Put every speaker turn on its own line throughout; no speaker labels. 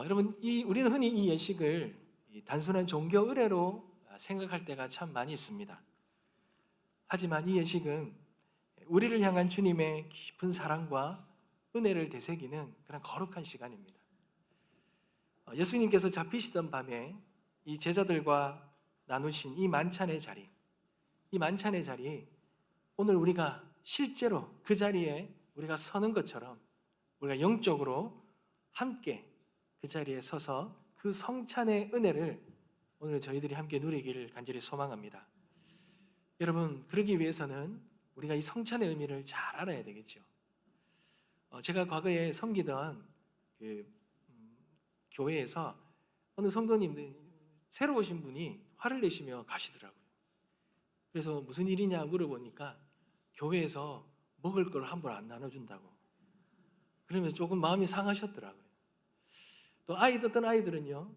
여러분, 우리는 흔히 이 예식을 단순한 종교 의례로 생각할 때가 참 많이 있습니다. 하지만 이 예식은 우리를 향한 주님의 깊은 사랑과 은혜를 되새기는 그런 거룩한 시간입니다. 예수님께서 잡히시던 밤에 이 제자들과 나누신 이 만찬의 자리, 오늘 우리가 실제로 그 자리에 우리가 서는 것처럼 우리가 영적으로 함께 그 자리에 서서 그 성찬의 은혜를 오늘 저희들이 함께 누리기를 간절히 소망합니다. 여러분, 그러기 위해서는 우리가 이 성찬의 의미를 잘 알아야 되겠죠. 제가 과거에 섬기던 교회에서 어느 성도님들 새로 오신 분이 화를 내시며 가시더라고요. 그래서 무슨 일이냐 물어보니까 교회에서 먹을 걸 함부로 안 나눠준다고. 그러면서 조금 마음이 상하셨더라고요. 또 어떤 아이들은요,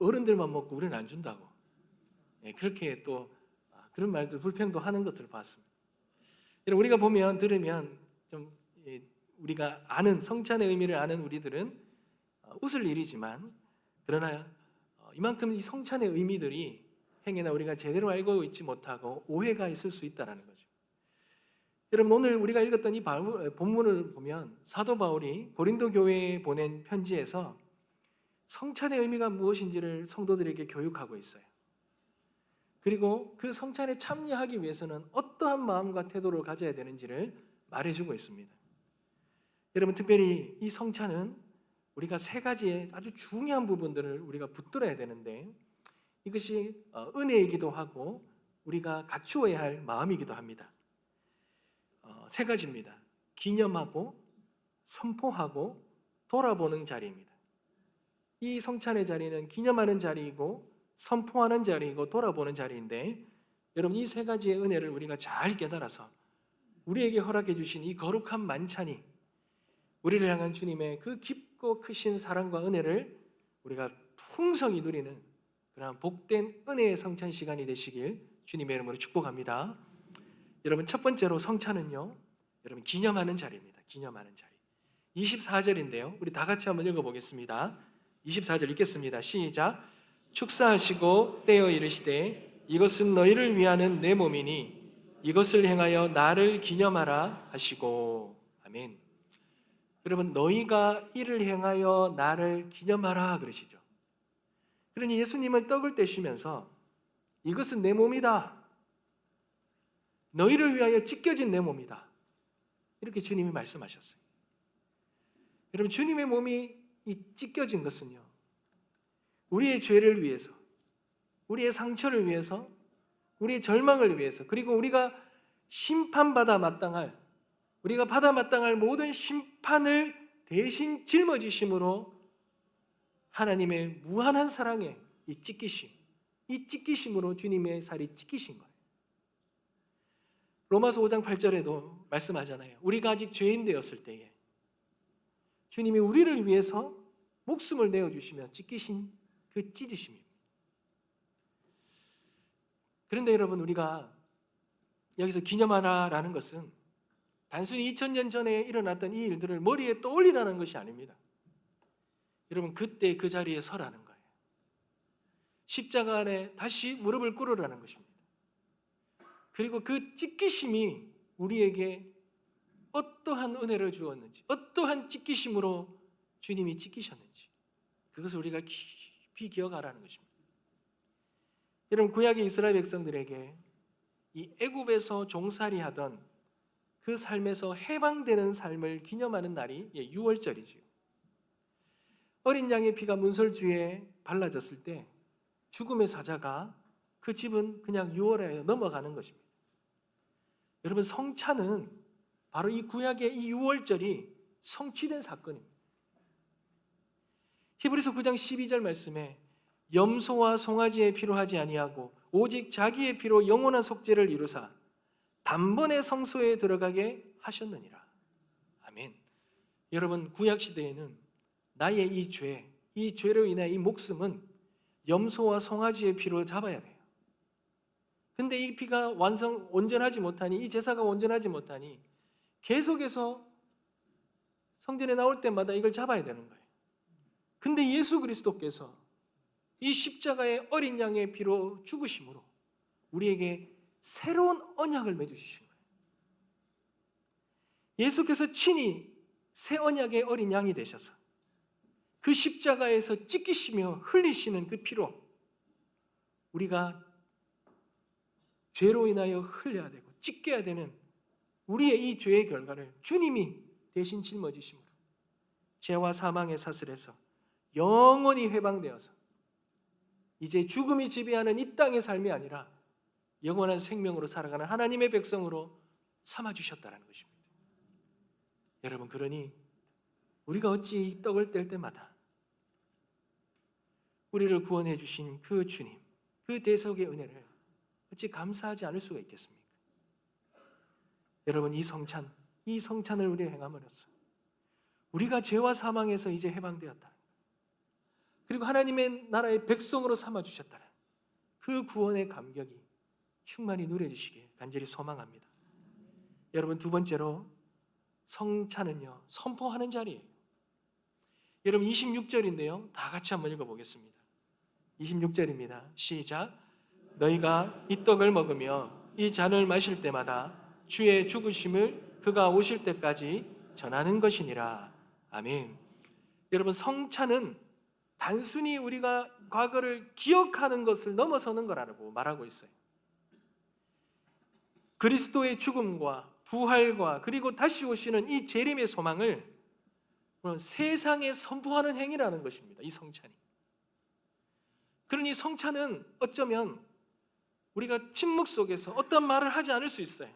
어른들만 먹고 우리는 안 준다고. 그렇게 또 그런 말들 불평도 하는 것을 봤습니다. 우리가 보면 들으면 좀 우리가 아는 성찬의 의미를 아는 우리들은 웃을 일이지만, 그러나 이만큼 이 성찬의 의미들이 행여나 우리가 제대로 알고 있지 못하고 오해가 있을 수 있다는 거죠. 여러분, 오늘 우리가 읽었던 이 본문을 보면 사도 바울이 고린도 교회에 보낸 편지에서 성찬의 의미가 무엇인지를 성도들에게 교육하고 있어요. 그리고 그 성찬에 참여하기 위해서는 어떠한 마음과 태도를 가져야 되는지를 말해주고 있습니다. 여러분, 특별히 이 성찬은 우리가 세 가지의 아주 중요한 부분들을 우리가 붙들어야 되는데, 이것이 은혜이기도 하고 우리가 갖추어야 할 마음이기도 합니다. 세 가지입니다. 기념하고, 선포하고, 돌아보는 자리입니다. 이 성찬의 자리는 기념하는 자리이고, 선포하는 자리이고, 돌아보는 자리인데, 여러분, 이 세 가지의 은혜를 우리가 잘 깨달아서 우리에게 허락해 주신 이 거룩한 만찬이 우리를 향한 주님의 그 깊고 크신 사랑과 은혜를 우리가 풍성히 누리는 그런 복된 은혜의 성찬 시간이 되시길 주님의 이름으로 축복합니다. 여러분, 첫 번째로 성찬은요, 여러분, 기념하는 자리입니다. 기념하는 자리. 24절인데요. 우리 다 같이 한번 읽어보겠습니다. 24절 읽겠습니다. 시작. 축사하시고 떼어 이르시되 이것은 너희를 위하는 내 몸이니 이것을 행하여 나를 기념하라 하시고. 아멘. 여러분, 너희가 이를 행하여 나를 기념하라 그러시죠. 그러니 예수님은 떡을 떼시면서 이것은 내 몸이다, 너희를 위하여 찢겨진 내 몸이다, 이렇게 주님이 말씀하셨어요. 여러분, 주님의 몸이 이 찢겨진 것은요, 우리의 죄를 위해서, 우리의 상처를 위해서, 우리의 절망을 위해서, 그리고 우리가 심판받아 마땅할, 우리가 받아 마땅할 모든 심판을 대신 짊어지심으로 하나님의 무한한 사랑의 이 찢기심으로 주님의 살이 찢기신 거예요. 로마서 5장 8절에도 말씀하잖아요. 우리가 아직 죄인 되었을 때에 주님이 우리를 위해서 목숨을 내어주시며 찢기신 그 찢으심입니다. 그런데 여러분, 우리가 여기서 기념하라라는 것은 단순히 2000년 전에 일어났던 이 일들을 머리에 떠올리라는 것이 아닙니다. 여러분, 그때 그 자리에 서라는 거예요. 십자가 안에 다시 무릎을 꿇으라는 것입니다. 그리고 그 찢기심이 우리에게 어떠한 은혜를 주었는지, 어떠한 찢기심으로 주님이 찢기셨는지, 그것을 우리가 깊이 기억하라는 것입니다. 여러분, 구약의 이스라엘 백성들에게 이 애굽에서 종살이하던 그 삶에서 해방되는 삶을 기념하는 날이 유월절이지요. 어린 양의 피가 문설주에 발라졌을 때 죽음의 사자가 그 집은 그냥 유월에 넘어가는 것입니다. 여러분, 성찬은 바로 이 구약의 이 유월절이 성취된 사건입니다. 히브리서 9장 12절 말씀에 염소와 송아지의 피로 하지 아니하고 오직 자기의 피로 영원한 속죄를 이루사 단번에 성소에 들어가게 하셨느니라. 아멘. 여러분, 구약 시대에는 나의 이 죄로 인해 이 목숨은 염소와 송아지의 피로 잡아야 돼요. 근데 이 피가 온전하지 못하니, 이 제사가 온전하지 못하니 계속해서 성전에 나올 때마다 이걸 잡아야 되는 거예요. 근데 예수 그리스도께서 이 십자가의 어린 양의 피로 죽으심으로 우리에게 새로운 언약을 맺어주신 거예요. 예수께서 친히 새 언약의 어린 양이 되셔서 그 십자가에서 찢기시며 흘리시는 그 피로 우리가 죄로 인하여 흘려야 되고 찢겨야 되는 우리의 이 죄의 결과를 주님이 대신 짊어지심으로 죄와 사망의 사슬에서 영원히 해방되어서 이제 죽음이 지배하는 이 땅의 삶이 아니라 영원한 생명으로 살아가는 하나님의 백성으로 삼아주셨다는 것입니다. 여러분, 그러니 우리가 어찌 이 떡을 뗄 때마다 우리를 구원해 주신 그 주님, 그 대속의 은혜를 어찌 감사하지 않을 수가 있겠습니까? 여러분, 이 성찬을 우리가 행함으로써 우리가 죄와 사망에서 이제 해방되었다. 그리고 하나님의 나라의 백성으로 삼아주셨다는 그 구원의 감격이 충만히 누려지시길 간절히 소망합니다. 여러분, 두 번째로 성찬은요, 선포하는 자리예요. 여러분, 26절인데요. 다 같이 한번 읽어보겠습니다. 26절입니다. 시작. 너희가 이 떡을 먹으며 이 잔을 마실 때마다 주의 죽으심을 그가 오실 때까지 전하는 것이니라. 아멘. 여러분, 성찬은 단순히 우리가 과거를 기억하는 것을 넘어서는 거라고 말하고 있어요. 그리스도의 죽음과 부활과 그리고 다시 오시는 이 재림의 소망을 세상에 선포하는 행위라는 것입니다. 이 성찬이. 그러니 성찬은 어쩌면 우리가 침묵 속에서 어떤 말을 하지 않을 수 있어요.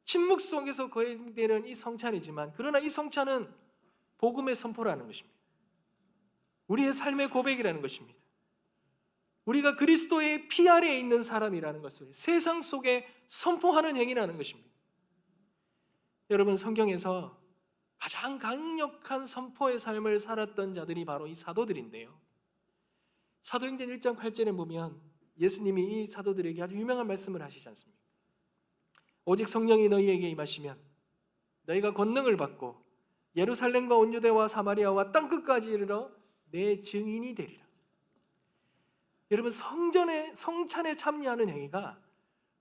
침묵 속에서 거행되는 이 성찬이지만 그러나 이 성찬은 복음의 선포라는 것입니다. 우리의 삶의 고백이라는 것입니다. 우리가 그리스도의 피 아래에 있는 사람이라는 것을 세상 속에 선포하는 행위라는 것입니다. 여러분, 성경에서 가장 강력한 선포의 삶을 살았던 자들이 바로 이 사도들인데요. 사도행전 1장 8절에 보면 예수님이 이 사도들에게 아주 유명한 말씀을 하시지 않습니까? 오직 성령이 너희에게 임하시면 너희가 권능을 받고 예루살렘과 온 유대와 사마리아와 땅끝까지 이르러 내 증인이 되리라. 여러분, 성찬에 참여하는 행위가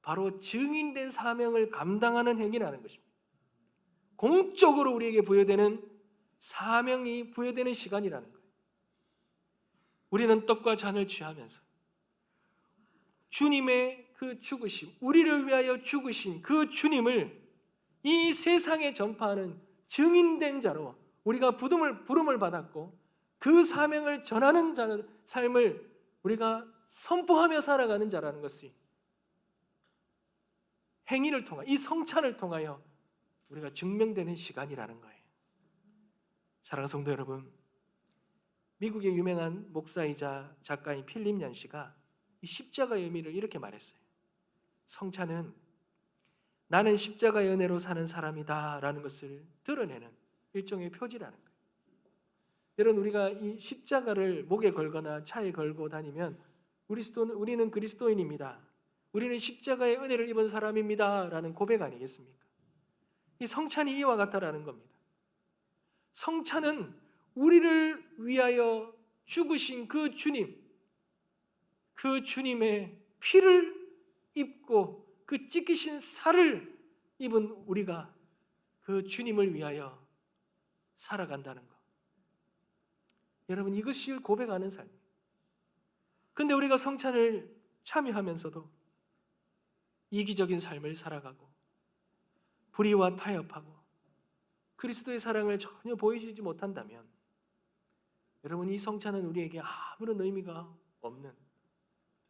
바로 증인된 사명을 감당하는 행위라는 것입니다. 공적으로 우리에게 부여되는 사명이 부여되는 시간이라는 거예요. 우리는 떡과 잔을 취하면서 주님의 그 죽으심, 우리를 위하여 죽으신 그 주님을 이 세상에 전파하는 증인된 자로 우리가 부름을 받았고 그 사명을 전하는 자는 삶을 우리가 선포하며 살아가는 자라는 것이 행위를 통하 이 성찬을 통하여 우리가 증명되는 시간이라는 거예요. 사랑하는 성도 여러분, 미국의 유명한 목사이자 작가인 필립 얀시가 이 십자가의 의미를 이렇게 말했어요. 성찬은 나는 십자가의 은혜로 사는 사람이다 라는 것을 드러내는 일종의 표지라는 거예요. 여러분, 우리가 이 십자가를 목에 걸거나 차에 걸고 다니면 우리는 그리스도인입니다. 우리는 십자가의 은혜를 입은 사람입니다 라는 고백 아니겠습니까? 이 성찬이 이와 같다라는 겁니다. 성찬은 우리를 위하여 죽으신 그 주님, 그 주님의 피를 입고 그 찢기신 살을 입은 우리가 그 주님을 위하여 살아간다는 것. 여러분, 이것이 고백하는 삶. 근데 우리가 성찬을 참여하면서도 이기적인 삶을 살아가고 불의와 타협하고 그리스도의 사랑을 전혀 보여주지 못한다면 여러분, 이 성찬은 우리에게 아무런 의미가 없는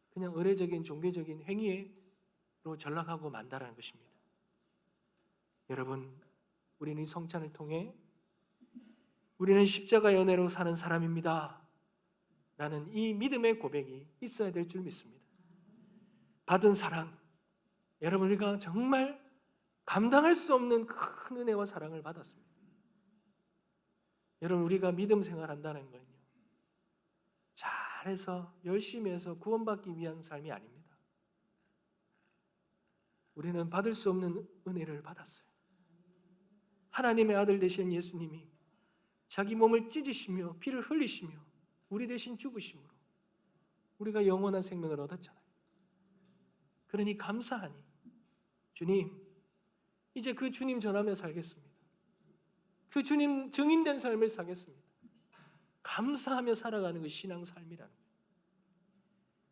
그냥 의례적인 종교적인 행위로 전락하고 만다라는 것입니다. 여러분, 우리는 이 성찬을 통해 우리는 십자가의 은혜로 사는 사람입니다 라는 이 믿음의 고백이 있어야 될 줄 믿습니다. 받은 사랑, 여러분, 우리가 정말 감당할 수 없는 큰 은혜와 사랑을 받았습니다. 여러분, 우리가 믿음 생활한다는 건요, 잘해서 열심히 해서 구원받기 위한 삶이 아닙니다. 우리는 받을 수 없는 은혜를 받았어요. 하나님의 아들 되신 예수님이 자기 몸을 찢으시며 피를 흘리시며 우리 대신 죽으심으로 우리가 영원한 생명을 얻었잖아요. 그러니 감사하니 주님, 이제 그 주님 전하며 살겠습니다. 그 주님 증인된 삶을 살겠습니다. 감사하며 살아가는 것이 신앙 삶이라는 거예요.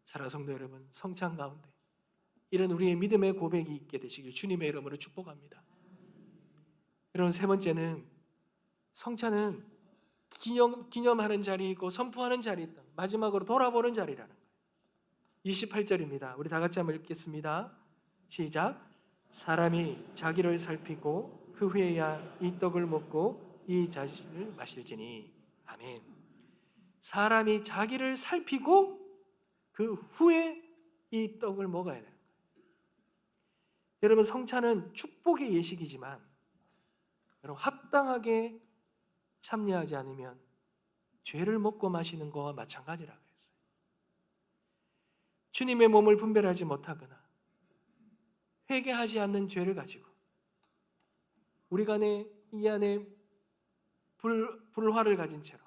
사랑하는 성도 여러분, 성찬 가운데 이런 우리의 믿음의 고백이 있게 되시길 주님의 이름으로 축복합니다. 여러분, 세 번째는 성찬은 기념하는 자리이고 선포하는 자리이다. 마지막으로 돌아보는 자리라는 거예요. 28절입니다. 우리 다 같이 한번 읽겠습니다. 시작. 사람이 자기를 살피고 그 후에야 이 떡을 먹고 이 잔을 마실지니. 아멘. 사람이 자기를 살피고 그 후에 이 떡을 먹어야 되는 거예요. 여러분, 성찬은 축복의 예식이지만 여러분, 합당하게 참여하지 않으면 죄를 먹고 마시는 것과 마찬가지라고 했어요. 주님의 몸을 분별하지 못하거나 회개하지 않는 죄를 가지고 우리 간에 이 안에 불화를 가진 채로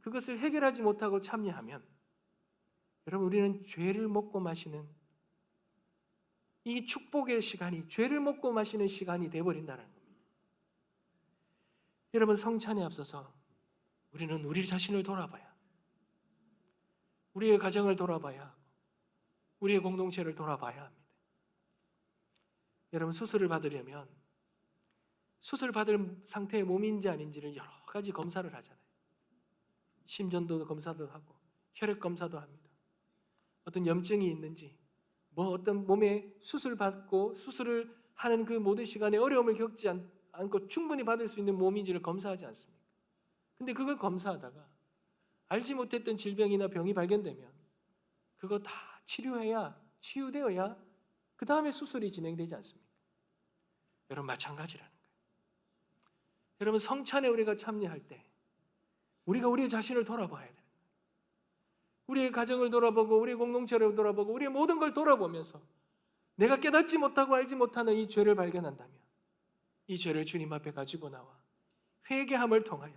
그것을 해결하지 못하고 참여하면 여러분, 우리는 죄를 먹고 마시는 이 축복의 시간이 죄를 먹고 마시는 시간이 되어버린다는 겁니다. 여러분, 성찬에 앞서서 우리는 우리 자신을 돌아봐야, 우리의 가정을 돌아봐야 하고 우리의 공동체를 돌아봐야 합니다. 여러분, 수술을 받으려면 수술 받을 상태의 몸인지 아닌지를 여러 가지 검사를 하잖아요. 심전도 검사도 하고 혈액 검사도 합니다. 어떤 염증이 있는지, 어떤 몸에 수술 받고 수술을 하는 그 모든 시간에 어려움을 겪지 않고 충분히 받을 수 있는 몸인지를 검사하지 않습니까? 근데 그걸 검사하다가 알지 못했던 질병이나 병이 발견되면 그거 다 치유되어야 그 다음에 수술이 진행되지 않습니까? 여러분, 마찬가지라는 거예요. 여러분, 성찬에 우리가 참여할 때 우리가 우리의 자신을 돌아봐야 돼요. 우리의 가정을 돌아보고 우리의 공동체를 돌아보고 우리의 모든 걸 돌아보면서 내가 깨닫지 못하고 알지 못하는 이 죄를 발견한다면 이 죄를 주님 앞에 가지고 나와 회개함을 통하여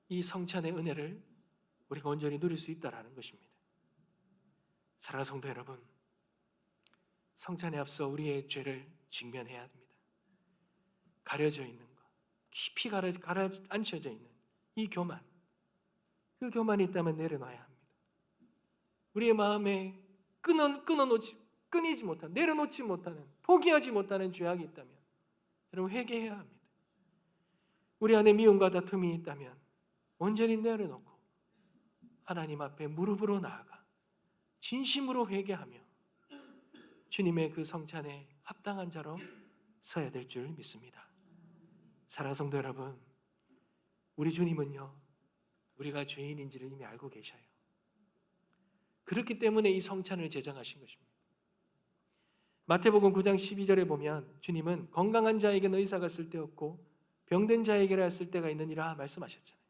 이 성찬의 은혜를 우리가 온전히 누릴 수 있다는 것입니다. 사랑하는 성도 여러분, 성찬에 앞서 우리의 죄를 직면해야 합니다. 가려져 있는 것, 깊이 가라앉혀져 있는 이 교만, 그 교만이 있다면 내려놔야 합니다. 우리의 마음에 끊이지 못하는, 내려놓지 못하는, 포기하지 못하는 죄악이 있다면 여러분, 회개해야 합니다. 우리 안에 미움과 다툼이 있다면 온전히 내려놓고 하나님 앞에 무릎으로 나아가 진심으로 회개하며 주님의 그 성찬에 합당한 자로 서야 될 줄 믿습니다. 사랑하는 성도 여러분, 우리 주님은요, 우리가 죄인인지를 이미 알고 계셔요. 그렇기 때문에 이 성찬을 제정하신 것입니다. 마태복음 9장 12절에 보면 주님은 건강한 자에게는 의사가 쓸데없고 병든 자에게라 쓸데가 있느니라 말씀하셨잖아요.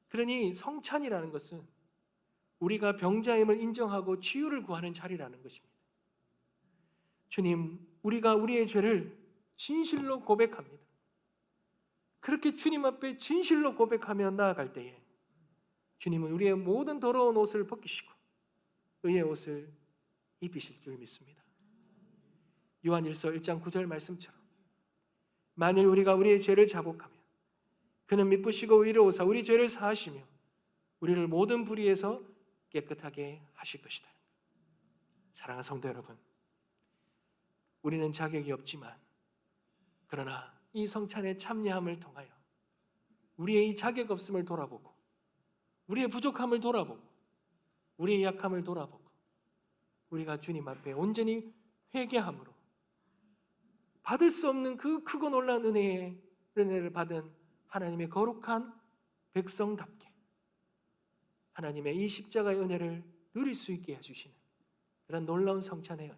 그러니 성찬이라는 것은 우리가 병자임을 인정하고 치유를 구하는 자리라는 것입니다. 주님, 우리가 우리의 죄를 진실로 고백합니다. 그렇게 주님 앞에 진실로 고백하며 나아갈 때에 주님은 우리의 모든 더러운 옷을 벗기시고 의의 옷을 입히실 줄 믿습니다. 요한일서 1장 9절 말씀처럼 만일 우리가 우리의 죄를 자복하면 그는 미쁘시고 의로우사 우리 죄를 사하시며 우리를 모든 불의에서 깨끗하게 하실 것이다. 사랑하는 성도 여러분, 우리는 자격이 없지만 그러나 이 성찬의 참여함을 통하여 우리의 이 자격 없음을 돌아보고 우리의 부족함을 돌아보고 우리의 약함을 돌아보고 우리가 주님 앞에 온전히 회개함으로 받을 수 없는 그 크고 놀라운 은혜를 받은 하나님의 거룩한 백성답게 하나님의 이 십자가의 은혜를 누릴 수 있게 해주시는 그런 놀라운 성찬의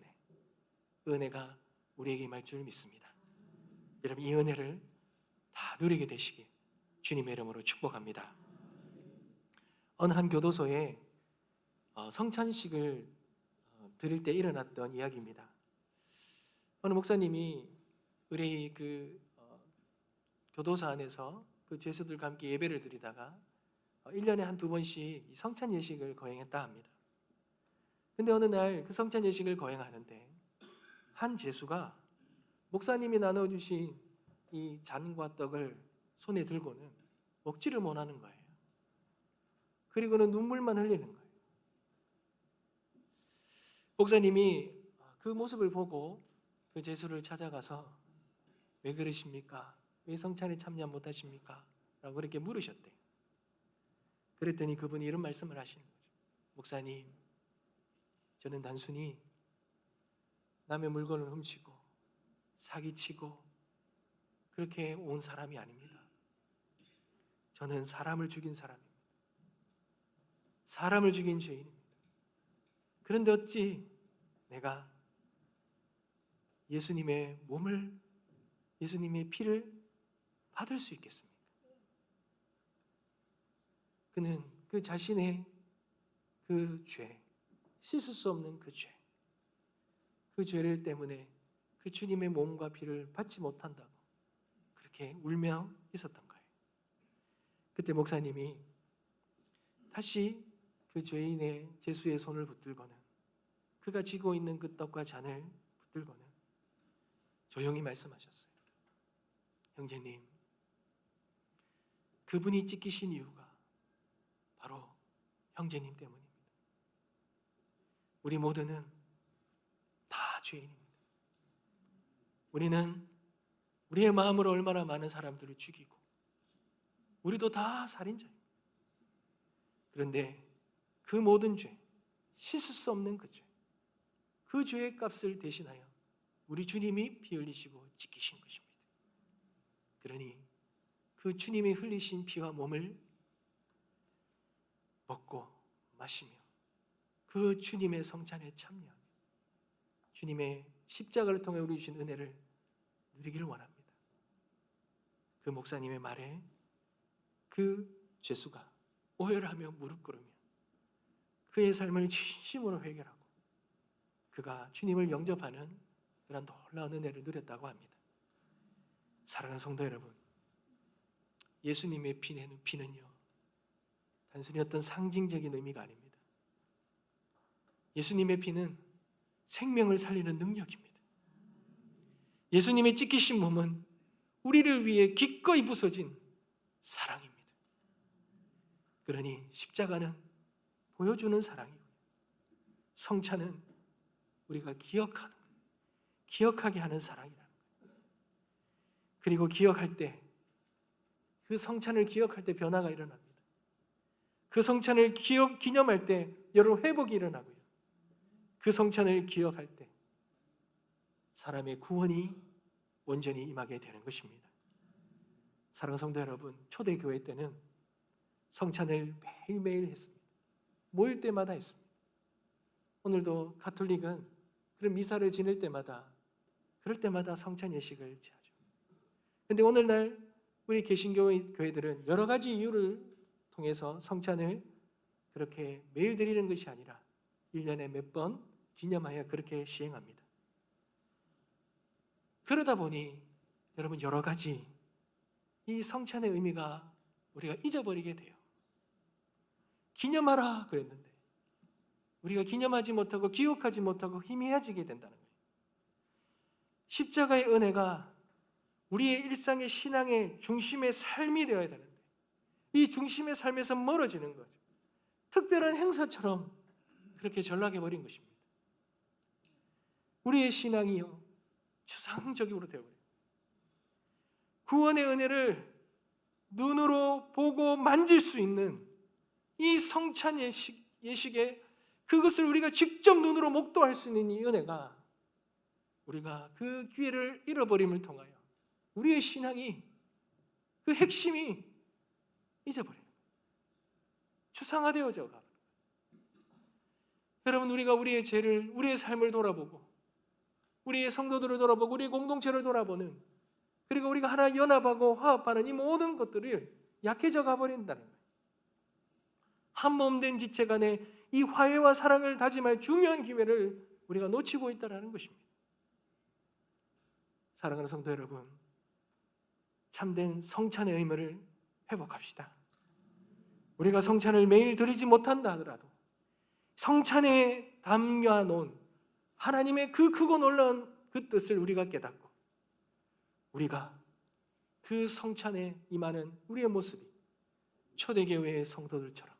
은혜가 우리에게 임할 줄 믿습니다. 여러분, 이 은혜를 다 누리게 되시길 주님의 이름으로 축복합니다. 어느 한 교도소에 성찬식을 드릴 때 일어났던 이야기입니다. 어느 목사님이 의뢰의 교도소 안에서 그 죄수들과 함께 예배를 드리다가 1년에 한두 번씩 이 성찬 예식을 거행했다 합니다. 근데 어느 날 그 성찬 예식을 거행하는데 한 제수가 목사님이 나눠주신 이 잔과 떡을 손에 들고는 먹지를 못하는 거예요. 그리고는 눈물만 흘리는 거예요. 목사님이 그 모습을 보고 그 제수를 찾아가서 왜 그러십니까? 왜 성찬에 참여 못하십니까? 라고 그렇게 물으셨대요. 그랬더니 그분이 이런 말씀을 하시는 거죠. 목사님, 저는 단순히 남의 물건을 훔치고 사기치고 그렇게 온 사람이 아닙니다. 저는 사람을 죽인 사람입니다. 사람을 죽인 죄인입니다. 그런데 어찌 내가 예수님의 몸을, 예수님의 피를 받을 수 있겠습니까? 그는 그 자신의 그 죄, 씻을 수 없는 그 죄, 그 죄를 때문에 그 주님의 몸과 피를 받지 못한다고 그렇게 울며 있었던 거예요. 그때 목사님이 다시 그 죄인의 제수의 손을 붙들고는 그가 쥐고 있는 그 떡과 잔을 붙들고는 조용히 말씀하셨어요. 형제님, 그분이 찢기신 이유가 바로 형제님 때문입니다. 우리 모두는 다 죄인입니다. 우리는 우리의 마음으로 얼마나 많은 사람들을 죽이고 우리도 다 살인자입니다. 그런데 그 모든 죄, 씻을 수 없는 그 죄, 그 죄의 값을 대신하여 우리 주님이 피 흘리시고 찢기신 것입니다. 그러니 그 주님이 흘리신 피와 몸을 먹고 마시며 그 주님의 성찬에 참여하며 주님의 십자가를 통해 우리 주신 은혜를 누리기를 원합니다. 그 목사님의 말에 그 죄수가 오열하며 무릎 꿇으며 그의 삶을 진심으로 회개하고 그가 주님을 영접하는 그런 놀라운 은혜를 누렸다고 합니다. 사랑하는 성도 여러분, 예수님의 피는요 단순히 어떤 상징적인 의미가 아닙니다. 예수님의 피는 생명을 살리는 능력입니다. 예수님의 찢기신 몸은 우리를 위해 기꺼이 부서진 사랑입니다. 그러니 십자가는 보여주는 사랑이고 성찬은 우리가 기억하게 하는 사랑이라는 거예요. 그리고 기억할 때, 그 성찬을 기억할 때 변화가 일어납니다. 그 성찬을 기념할 때 여러분 회복이 일어나고요. 그 성찬을 기억할 때 사람의 구원이 온전히 임하게 되는 것입니다. 사랑하는 성도 여러분, 초대교회 때는 성찬을 매일매일 했습니다. 모일 때마다 했습니다. 오늘도 가톨릭은 그런 미사를 지낼 때마다 그럴 때마다 성찬 예식을 취하죠. 그런데 오늘날 우리 개신교회들은 여러 가지 이유를 통해서 성찬을 그렇게 매일 드리는 것이 아니라 1년에 몇 번 기념하여 그렇게 시행합니다. 그러다 보니 여러분 여러 가지 이 성찬의 의미가 우리가 잊어버리게 돼요. 기념하라 그랬는데 우리가 기념하지 못하고 기억하지 못하고 희미해지게 된다는 거예요. 십자가의 은혜가 우리의 일상의 신앙의 중심의 삶이 되어야 되는데 이 중심의 삶에서 멀어지는 거죠. 특별한 행사처럼 그렇게 전락해버린 것입니다. 우리의 신앙이요 추상적으로 되어버려요. 구원의 은혜를 눈으로 보고 만질 수 있는 이 성찬 예식에 그것을 우리가 직접 눈으로 목도할 수 있는 이 은혜가 우리가 그 기회를 잃어버림을 통하여 우리의 신앙이 그 핵심이 잊어버려요. 추상화되어져 가요. 여러분 우리가 우리의 죄를 우리의 삶을 돌아보고 우리의 성도들을 돌아보고 우리의 공동체를 돌아보는 그리고 우리가 하나 연합하고 화합하는 이 모든 것들을 약해져 가버린다는 거예요. 한 몸 된 지체 간에 이 화해와 사랑을 다짐할 중요한 기회를 우리가 놓치고 있다는 것입니다. 사랑하는 성도 여러분, 참된 성찬의 의미를 회복합시다. 우리가 성찬을 매일 드리지 못한다 하더라도 성찬에 담겨놓은 하나님의 그 크고 놀라운 그 뜻을 우리가 깨닫고 우리가 그 성찬에 임하는 우리의 모습이 초대교회의 성도들처럼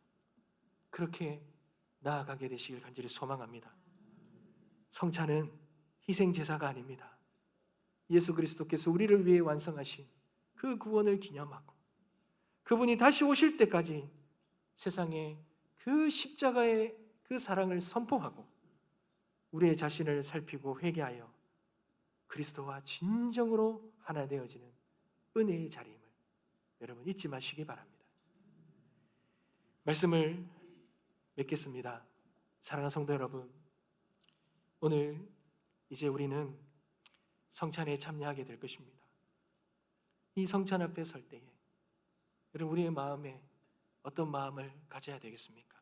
그렇게 나아가게 되시길 간절히 소망합니다. 성찬은 희생제사가 아닙니다. 예수 그리스도께서 우리를 위해 완성하신 그 구원을 기념하고 그분이 다시 오실 때까지 세상에 그 십자가의 그 사랑을 선포하고 우리의 자신을 살피고 회개하여 그리스도와 진정으로 하나 되어지는 은혜의 자리임을 여러분 잊지 마시기 바랍니다. 말씀을 맺겠습니다. 사랑하는 성도 여러분, 오늘 이제 우리는 성찬에 참여하게 될 것입니다. 이 성찬 앞에 설 때에 여러분 우리의 마음에 어떤 마음을 가져야 되겠습니까?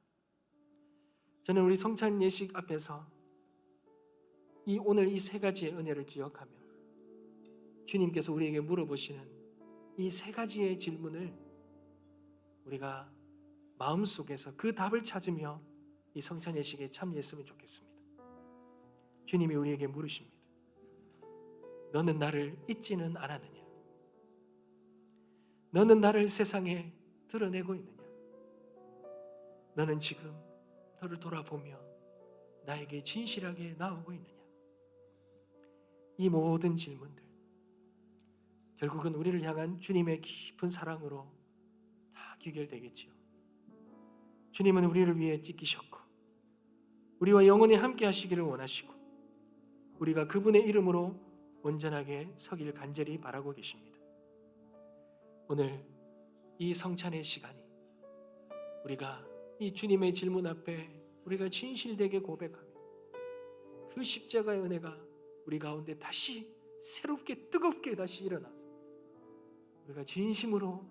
저는 우리 성찬 예식 앞에서 오늘 이 세 가지의 은혜를 기억하며 주님께서 우리에게 물어보시는 이 세 가지의 질문을 우리가 마음속에서 그 답을 찾으며 이 성찬 예식에 참여했으면 좋겠습니다. 주님이 우리에게 물으십니다. 너는 나를 잊지는 않았느냐? 너는 나를 세상에 드러내고 있느냐? 너는 지금 너를 돌아보며 나에게 진실하게 나오고 있느냐? 이 모든 질문들 결국은 우리를 향한 주님의 깊은 사랑으로 다 귀결되겠지요. 주님은 우리를 위해 찢기셨고 우리와 영원히 함께 하시기를 원하시고 우리가 그분의 이름으로 온전하게 서길 간절히 바라고 계십니다. 오늘 이 성찬의 시간이 우리가 이 주님의 질문 앞에 우리가 진실되게 고백하며 그 십자가의 은혜가 우리 가운데 다시 새롭게 뜨겁게 다시 일어나서 우리가 진심으로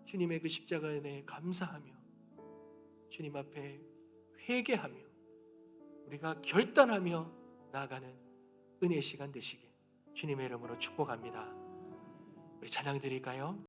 주님의 그 십자가의 은혜에 감사하며 주님 앞에 회개하며 우리가 결단하며 나아가는 은혜의 시간 되시길 주님의 이름으로 축복합니다. 우리 찬양 드릴까요?